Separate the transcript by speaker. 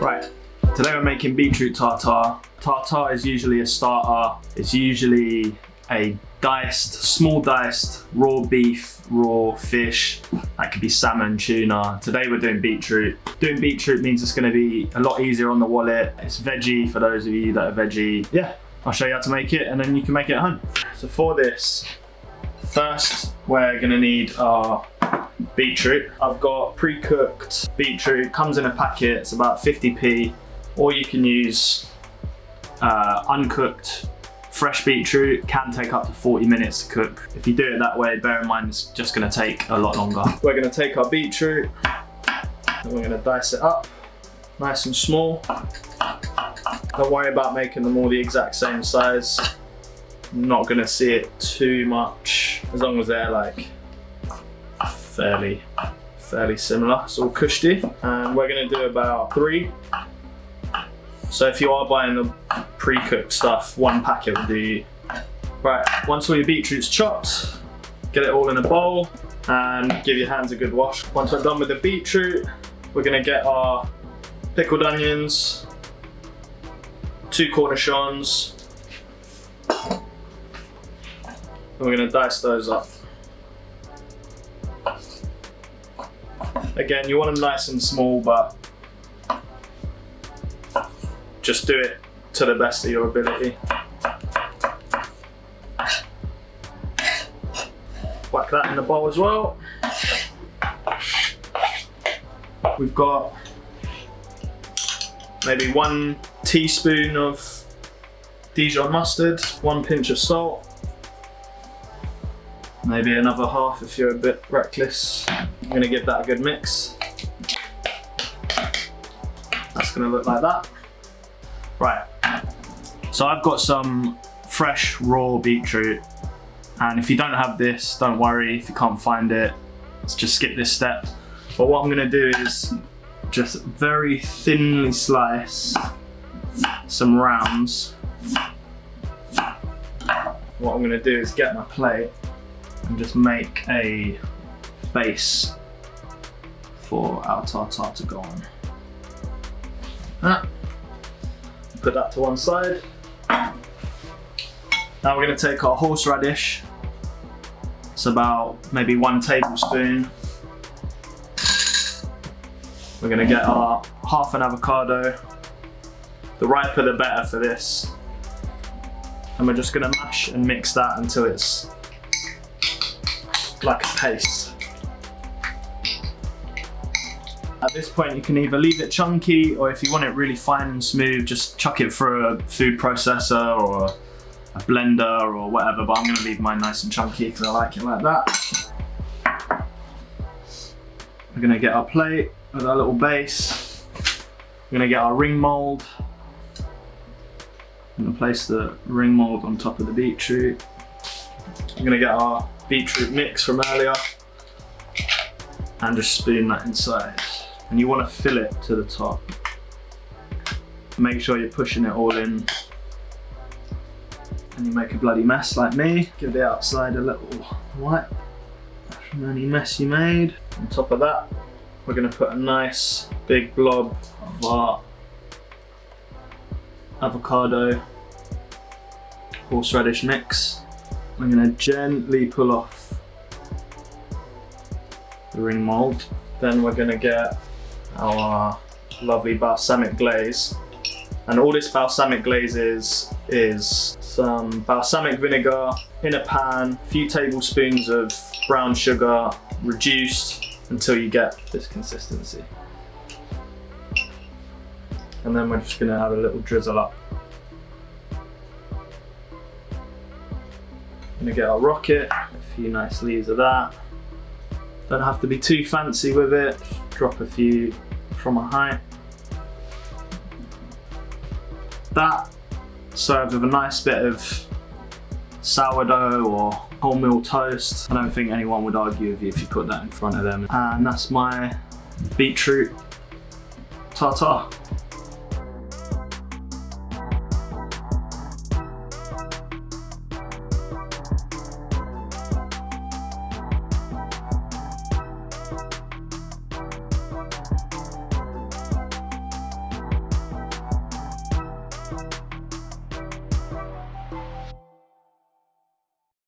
Speaker 1: Right, today we're making beetroot tartare. Tartare is usually a starter. It's usually a small diced, raw beef, raw fish. That could be salmon, tuna. Today we're doing beetroot. Doing beetroot means it's gonna be a lot easier on the wallet. It's veggie for those of you that are veggie. Yeah, I'll show you how to make it and then you can make it at home. So for this, first we're gonna need our beetroot. I've got pre-cooked beetroot, comes in a packet, it's about 50p, or you can use uncooked fresh beetroot. Can take up to 40 minutes to cook. If you do it that way, bear in mind it's just gonna take a lot longer. We're gonna take our beetroot and we're gonna dice it up nice and small. Don't worry about making them all the exact same size. I'm not gonna see it too much, as long as they're like fairly similar. It's all cushy. And we're gonna do about 3. So if you are buying the pre-cooked stuff, 1 packet will do you. Right, once all your beetroot's chopped, get it all in a bowl and give your hands a good wash. Once we're done with the beetroot, we're gonna get our pickled onions, 2 cornichons, and we're gonna dice those up. Again, you want them nice and small, but just do it to the best of your ability. Whack that in the bowl as well. We've got maybe 1 teaspoon of Dijon mustard, 1 pinch of salt, maybe another half if you're a bit reckless. I'm gonna give that a good mix. That's gonna look like that. Right, so I've got some fresh raw beetroot, and if you don't have this, don't worry. If you can't find it, let's just skip this step. But what I'm gonna do is just very thinly slice some rounds. What I'm gonna do is get my plate and just make a base for our tartare to go on. Put that to one side. Now we're going to take our horseradish. It's about maybe 1 tablespoon. We're going to get our half an avocado. The riper the better for this. And we're just going to mash and mix that until it's like a paste. At this point you can either leave it chunky, or if you want it really fine and smooth, just chuck it through a food processor or a blender or whatever, but I'm going to leave mine nice and chunky because I like it like that. We're going to get our plate with our little base. We're going to get our ring mould. I'm going to place the ring mould on top of the beetroot. I'm going to get our beetroot mix from earlier and just spoon that inside. And you want to fill it to the top. Make sure you're pushing it all in. And you make a bloody mess like me. Give the outside a little wipe from any mess you made. On top of that, we're going to put a nice big blob of our avocado horseradish mix. I'm going to gently pull off the ring mould. Then we're going to get our lovely balsamic glaze. And all this balsamic glaze is some balsamic vinegar in a pan, a few tablespoons of brown sugar, reduced until you get this consistency. And then we're just going to have a little drizzle up. Going to get our rocket, a few nice leaves of that. Don't have to be too fancy with it. Drop a few from a height. That served with a nice bit of sourdough or wholemeal toast. I don't think anyone would argue with you if you put that in front of them. And that's my beetroot tartare.